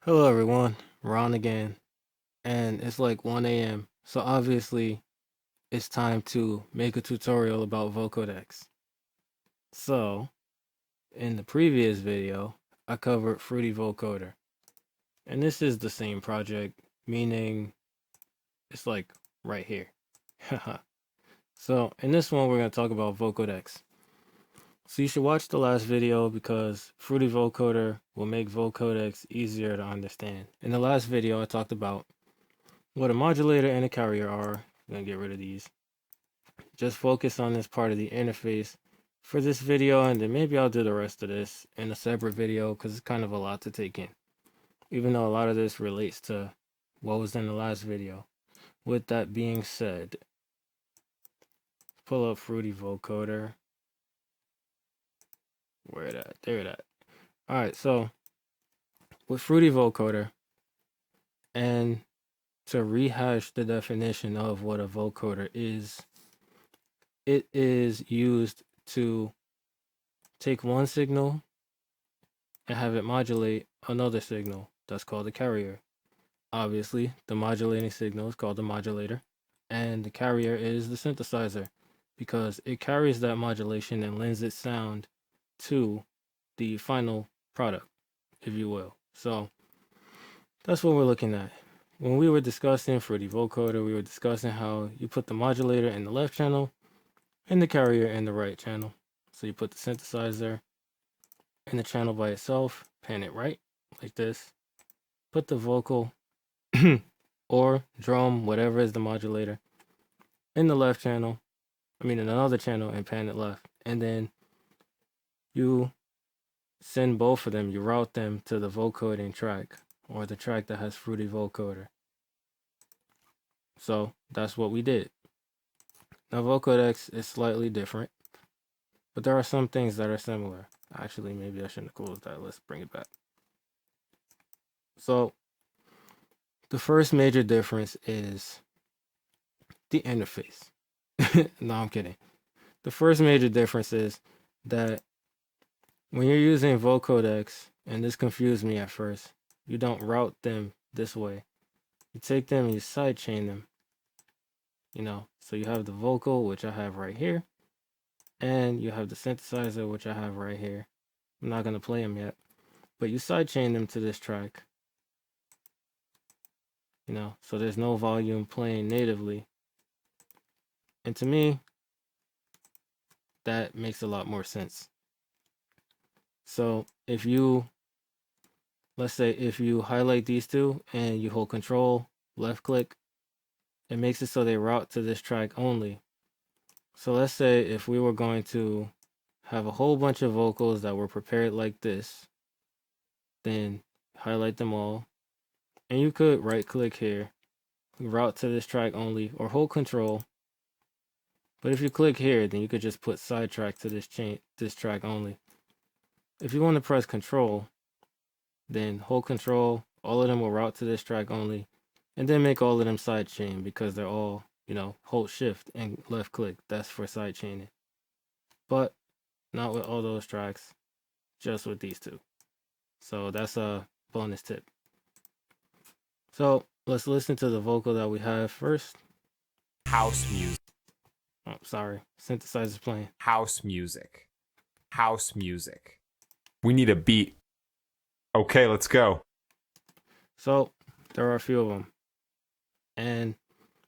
Hello everyone, Ron again, and it's like 1 a.m. So obviously it's time to make a tutorial about Vocodex. So in the previous video, I covered Fruity Vocoder, and this is the same project, meaning it's like right here. So in this one, we're going to talk about Vocodex. So you should watch the last video because Fruity Vocoder will make Vocodex easier to understand. In the last video, I talked about what a modulator and a carrier are. I'm gonna get rid of these. Just focus on this part of the interface for this video, and then maybe I'll do the rest of this in a separate video because it's kind of a lot to take in, even though a lot of this relates to what was in the last video. With that being said, pull up Fruity Vocoder. Where it at? There it at. Alright, so with Fruity Vocoder, and to rehash the definition of what a vocoder is, it is used to take one signal and have it modulate another signal. That's called a carrier. Obviously, the modulating signal is called the modulator, and the carrier is the synthesizer because it carries that modulation and lends its sound to the final product, if you will. So that's what we're looking at. When we were discussing for the vocoder, we were discussing how you put the modulator in the left channel and the carrier in the right channel. So you put the synthesizer in the channel by itself, pan it right, like this. Put the vocal or drum, whatever is the modulator, in the left channel. In another channel, and pan it left. And then you send both of them, you route them to the vocoding track, or the track that has Fruity Vocoder. So that's what we did. Now Vocodex is slightly different, but there are some things that are similar. Actually, maybe I shouldn't have closed that. Let's bring it back. So the first major difference is the interface. No, I'm kidding. The first major difference is that when you're using Vocodex, and this confused me at first, you don't route them this way. You take them and you sidechain them. So you have the vocal, which I have right here, and you have the synthesizer, which I have right here. I'm not going to play them yet, but you sidechain them to this track. So there's no volume playing natively. And to me, that makes a lot more sense. So if you, let's say if you highlight these two and you hold control, left click, it makes it so they route to this track only. So let's say if we were going to have a whole bunch of vocals that were prepared like this, then highlight them all. And you could right click here, route to this track only, or hold control. But if you click here, then you could just put sidetrack to this track only. If you want to press control, then hold control, all of them will route to this track only, and then make all of them sidechain because they're all, hold shift and left click. That's for sidechaining. But not with all those tracks, just with these two. So that's a bonus tip. So let's listen to the vocal that we have first. House music. Oh, sorry. Synthesizer's playing. House music. House music. We need a beat. Okay, let's go. So there are a few of them. And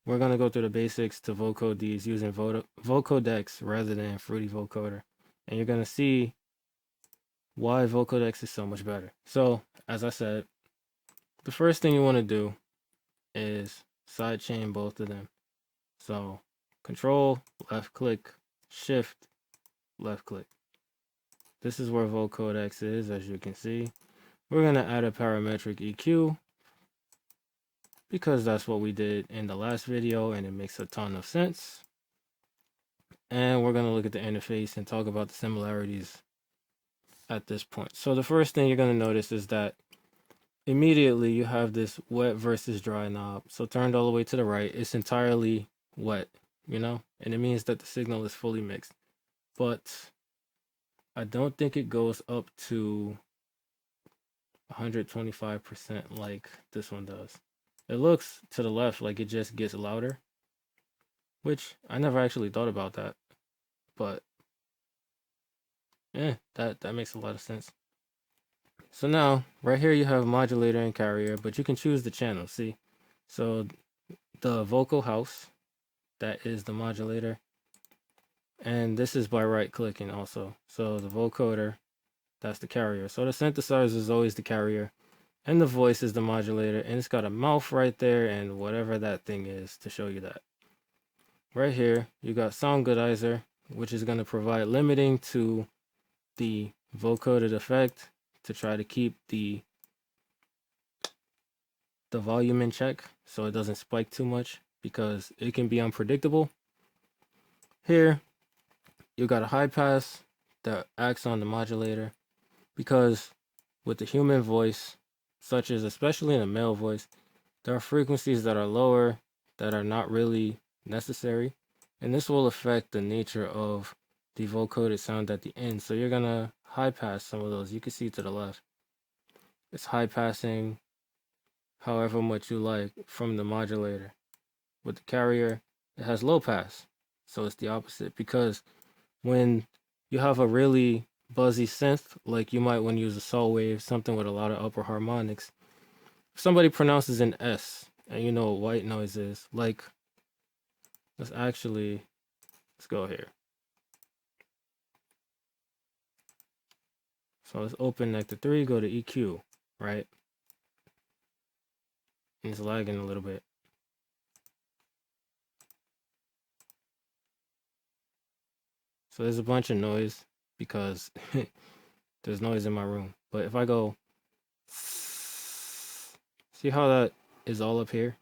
we're going to go through the basics to vocode these using Vocodex rather than Fruity Vocoder. And you're going to see why Vocodex is so much better. So, as I said, the first thing you want to do is sidechain both of them. So, control, left click, shift, left click. This is where Vocodex is, as you can see. We're going to add a parametric EQ because that's what we did in the last video and it makes a ton of sense. And we're going to look at the interface and talk about the similarities at this point. So the first thing you're going to notice is that immediately you have this wet versus dry knob. So turned all the way to the right, it's entirely wet, and it means that the signal is fully mixed. But I don't think it goes up to 125% like this one does. It looks to the left like it just gets louder, which I never actually thought about that, but yeah, that makes a lot of sense. So now, right here you have modulator and carrier, but you can choose the channel, see? So the vocal house, that is the modulator, and this is by right-clicking also. So the vocoder, that's the carrier. So the synthesizer is always the carrier, and the voice is the modulator, and it's got a mouth right there and whatever that thing is to show you that. Right here, you got sound goodizer, which is going to provide limiting to the vocoded effect to try to keep the volume in check so it doesn't spike too much because it can be unpredictable. Here, you got a high pass that acts on the modulator because with the human voice, such as especially in a male voice, there are frequencies that are lower that are not really necessary, and this will affect the nature of the vocoded sound at the end. So you're gonna high pass some of those. You can see to the left, it's high passing however much you like from the modulator. With the carrier, it has low pass, so it's the opposite, because when you have a really buzzy synth, like you might want to use a saw wave, something with a lot of upper harmonics, if somebody pronounces an S and you know what white noise is, like, let's go here. So let's open Nectar 3, go to EQ, right? And it's lagging a little bit. So there's a bunch of noise because there's noise in my room. But if I go, see how that is all up here?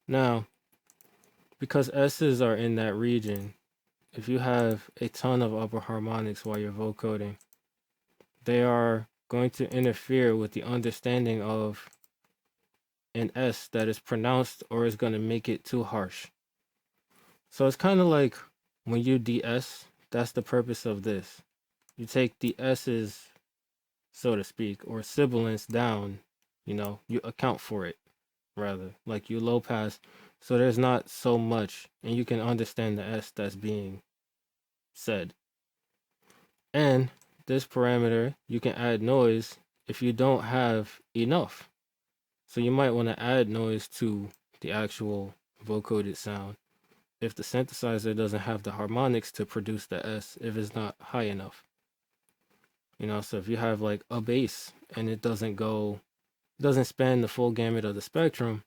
Now, because S's are in that region, if you have a ton of upper harmonics while you're vocoding, they are going to interfere with the understanding of an S that is pronounced, or is going to make it too harsh. So it's kind of like when you de-S, that's the purpose of this. You take the S's, so to speak, or sibilants down, you account for it, rather. Like you low pass, so there's not so much, and you can understand the S that's being said. And this parameter, you can add noise if you don't have enough. So you might want to add noise to the actual vocoded sound if the synthesizer doesn't have the harmonics to produce the S, if it's not high enough. So if you have like a bass and it doesn't span the full gamut of the spectrum,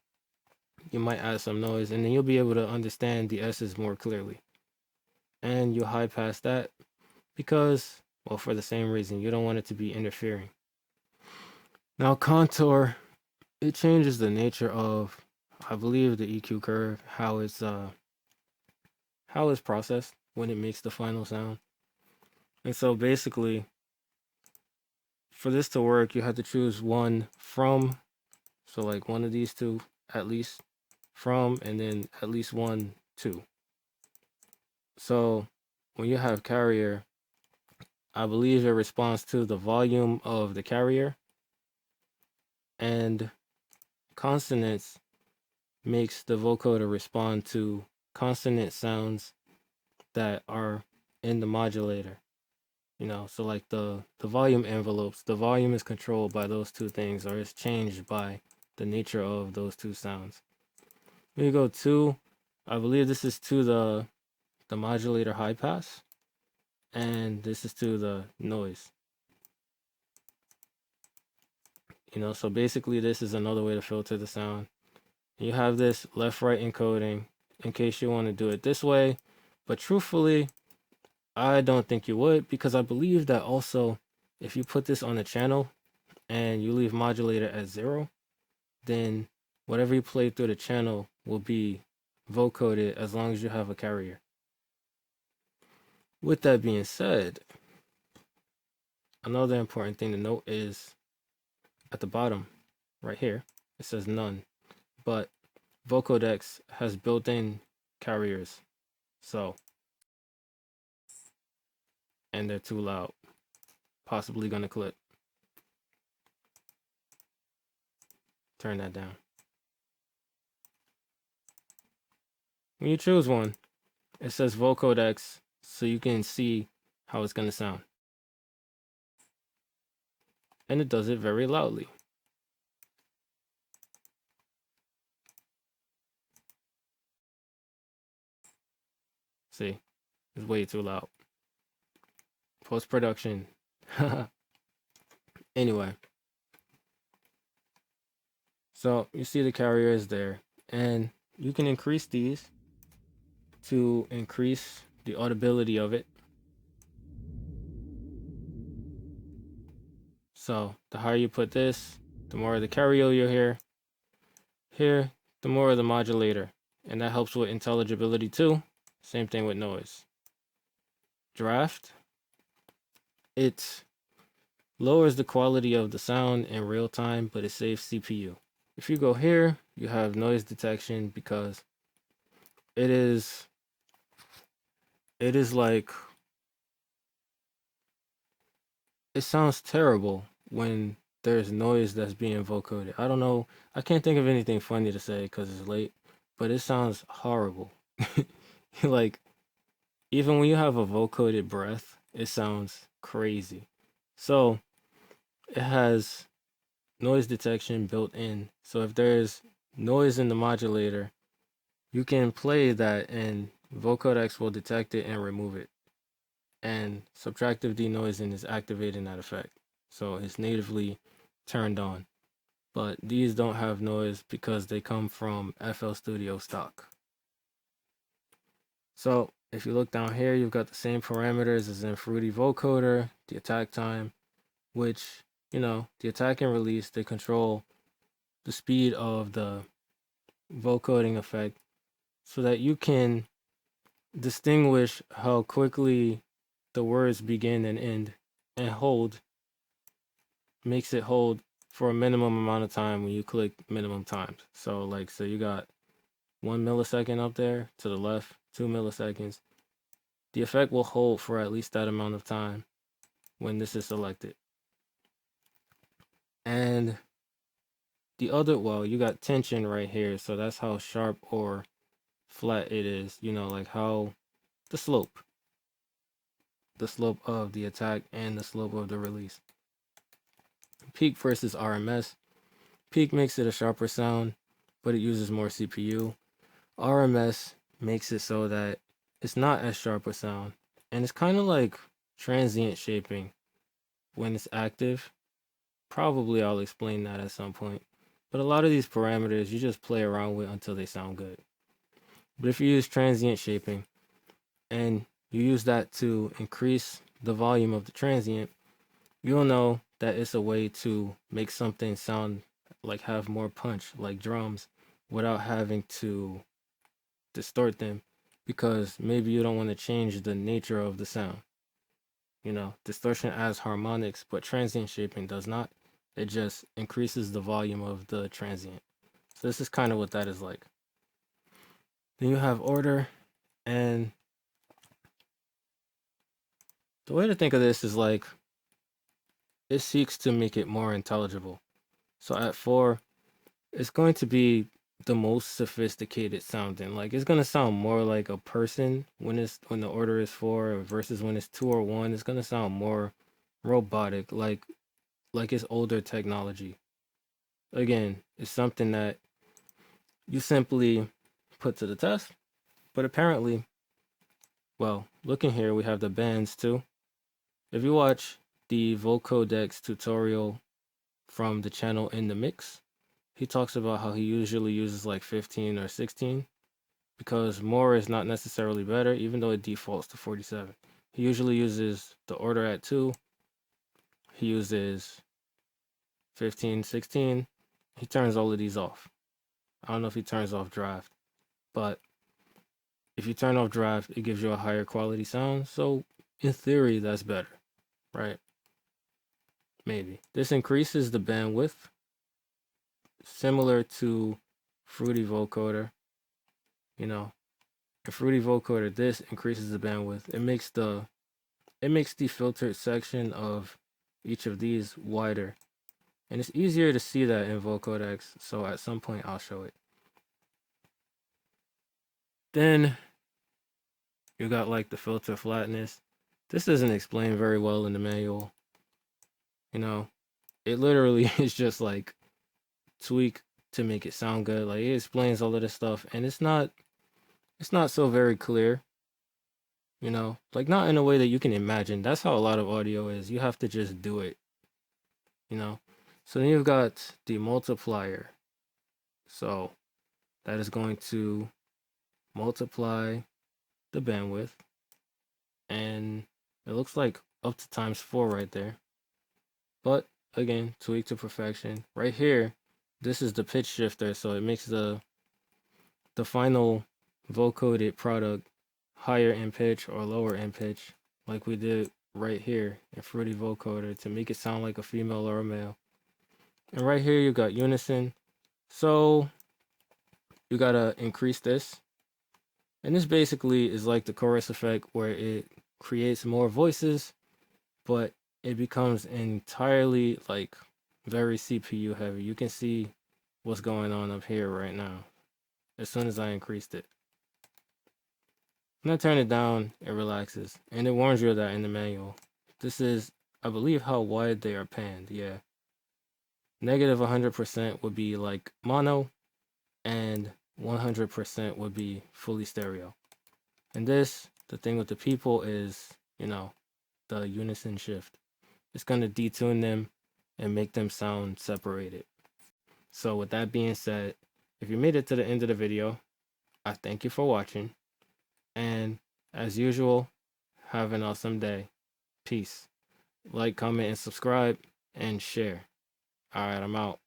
you might add some noise and then you'll be able to understand the S's more clearly. And you high pass that because, well, for the same reason, you don't want it to be interfering. Now contour, it changes the nature of, I believe, the EQ curve, how it's processed when it makes the final sound. And so basically, for this to work, you have to choose one from, so like one of these two at least, from, and then at least 1, 2. So when you have carrier, I believe it responds to the volume of the carrier, and consonants makes the vocoder respond to consonant sounds that are in the modulator. So like the volume envelopes, the volume is controlled by those two things, or it's changed by the nature of those two sounds. When you go to, I believe this is to the modulator high pass, and this is to the noise. So basically this is another way to filter the sound. You have this left-right encoding in case you want to do it this way, but truthfully, I don't think you would, because I believe that also if you put this on a channel and you leave modulator at 0, then whatever you play through the channel will be vocoded as long as you have a carrier. With that being said, another important thing to note is at the bottom right here, it says none, but Vocodex has built-in carriers, and they're too loud. possibly going to clip. Turn that down. When you choose one, it says Vocodex, so you can see how it's going to sound. And it does it very loudly. See, it's way too loud. Post-production. Anyway. So you see the carrier is there, and you can increase these to increase the audibility of it. So the higher you put this, the more of the carrier you'll hear. Here, the more of the modulator, and that helps with intelligibility too. Same thing with noise. Draft, it lowers the quality of the sound in real time, but it saves CPU. If you go here, you have noise detection because it is like, it sounds terrible when there's noise that's being vocoded. I don't know. I can't think of anything funny to say because it's late, but it sounds horrible. Like, even when you have a vocoded breath, it sounds crazy. So it has noise detection built in. So if there's noise in the modulator, you can play that and Vocodex will detect it and remove it. And subtractive denoising is activating that effect. So it's natively turned on. But these don't have noise because they come from FL Studio stock. So if you look down here, you've got the same parameters as in Fruity Vocoder, the attack time, which, you know, the attack and release, they control the speed of the vocoding effect so that you can distinguish how quickly the words begin and end, and hold makes it hold for a minimum amount of time when you click minimum times. So like, so you got 1 millisecond up there to the left, 2 milliseconds. The effect will hold for at least that amount of time when this is selected. And the other, well, you got tension right here, so that's how sharp or flat it is, you know, like how the slope of the attack and the slope of the release. Peak versus RMS. Peak makes it a sharper sound, but it uses more CPU. RMS makes it so that it's not as sharp a sound, and it's kind of like transient shaping when it's active. Probably I'll explain that at some point. But a lot of these parameters you just play around with until they sound good. But if you use transient shaping and you use that to increase the volume of the transient, you'll know that it's a way to make something sound like have more punch, like drums, without having to distort them, because maybe you don't want to change the nature of the sound. You know, distortion adds harmonics, but transient shaping does not. It just increases the volume of the transient. So this is kind of what that is like. Then you have order, and the way to think of this is like, it seeks to make it more intelligible. So at 4, it's going to be the most sophisticated sounding. Like, it's gonna sound more like a person when the order is 4 versus when it's 2 or 1. It's gonna sound more robotic, like it's older technology. Again, it's something that you simply put to the test. But apparently, well, looking here, we have the bands too. If you watch the Vocodex tutorial from the channel In the Mix, he talks about how he usually uses like 15 or 16 because more is not necessarily better, even though it defaults to 47. He usually uses the order at 2. He uses 15, 16. He turns all of these off. I don't know if he turns off draft, but if you turn off draft, it gives you a higher quality sound. So in theory, that's better, right? Maybe. This increases the bandwidth, similar to Fruity Vocoder. You know, in Fruity Vocoder, this increases the bandwidth. It makes the filtered section of each of these wider. And it's easier to see that in Vocodex, so at some point I'll show it. Then you got like the filter flatness. This isn't explained very well in the manual. You know, it literally is just like tweak to make it sound good. Like it explains all of this stuff, and it's not so very clear. You know, like not in a way that you can imagine. That's how a lot of audio is. You have to just do it. You know. So then you've got the multiplier. So that is going to multiply the bandwidth, and it looks like up to ×4 right there. But again, tweak to perfection. Right here, this is the pitch shifter, so it makes the final vocoded product higher in pitch or lower in pitch, like we did right here in Fruity Vocoder to make it sound like a female or a male. And right here you got Unison. So you gotta increase this. And this basically is like the chorus effect where it creates more voices, but it becomes entirely like very CPU heavy. You can see what's going on up here right now as soon as I increased it. When I turn it down, it relaxes, and it warns you of that in the manual. This is, I believe, how wide they are panned. Yeah. Negative 100% would be like mono, and 100% would be fully stereo. And this, the thing with the people is, you know, the unison shift. It's going to detune them and make them sound separated. So with that being said, if you made it to the end of the video, I thank you for watching. And as usual, have an awesome day. Peace. Like, comment, and subscribe, and share. All right, I'm out.